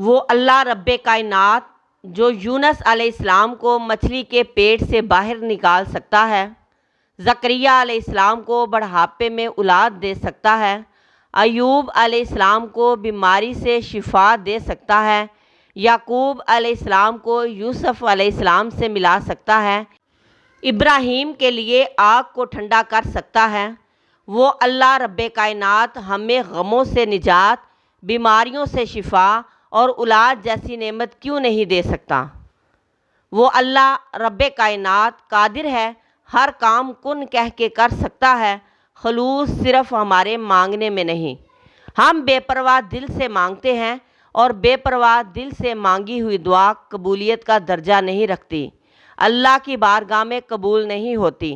وہ اللہ رب کائنات جو یونس علیہ السلام کو مچھلی کے پیٹ سے باہر نکال سکتا ہے، زکریا علیہ السلام کو بڑھاپے میں اولاد دے سکتا ہے، ایوب علیہ السلام کو بیماری سے شفا دے سکتا ہے، یعقوب علیہ السلام کو یوسف علیہ السلام سے ملا سکتا ہے، ابراہیم کے لیے آگ کو ٹھنڈا کر سکتا ہے، وہ اللہ رب کائنات ہمیں غموں سے نجات، بیماریوں سے شفا اور اولاد جیسی نعمت کیوں نہیں دے سکتا؟ وہ اللہ رب کائنات قادر ہے، ہر کام کن کہہ کے کر سکتا ہے، خلوص صرف ہمارے مانگنے میں نہیں۔ ہم بے پرواہ دل سے مانگتے ہیں اور بے پرواہ دل سے مانگی ہوئی دعا قبولیت کا درجہ نہیں رکھتی، اللہ کی بارگاہ میں قبول نہیں ہوتی۔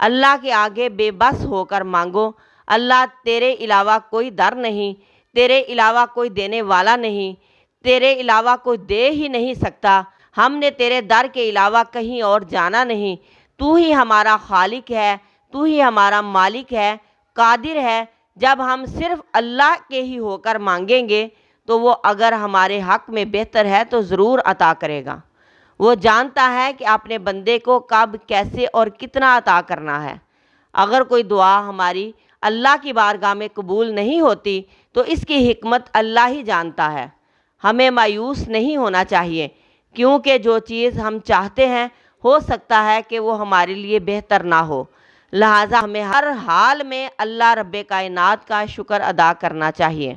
اللہ کے آگے بے بس ہو کر مانگو، اللہ تیرے علاوہ کوئی در نہیں، تیرے علاوہ کوئی دینے والا نہیں، تیرے علاوہ کوئی دے ہی نہیں سکتا، ہم نے تیرے در کے علاوہ کہیں اور جانا نہیں، تو ہی ہمارا خالق ہے، تو ہی ہمارا مالک ہے، قادر ہے۔ جب ہم صرف اللہ کے ہی ہو کر مانگیں گے تو وہ اگر ہمارے حق میں بہتر ہے تو ضرور عطا کرے گا۔ وہ جانتا ہے کہ اپنے بندے کو کب، کیسے اور کتنا عطا کرنا ہے۔ اگر کوئی دعا ہماری اللہ کی بارگاہ میں قبول نہیں ہوتی تو اس کی حکمت اللہ ہی جانتا ہے۔ ہمیں مایوس نہیں ہونا چاہیے، کیونکہ جو چیز ہم چاہتے ہیں ہو سکتا ہے کہ وہ ہمارے لیے بہتر نہ ہو، لہٰذا ہمیں ہر حال میں اللہ رب کائنات کا شکر ادا کرنا چاہیے۔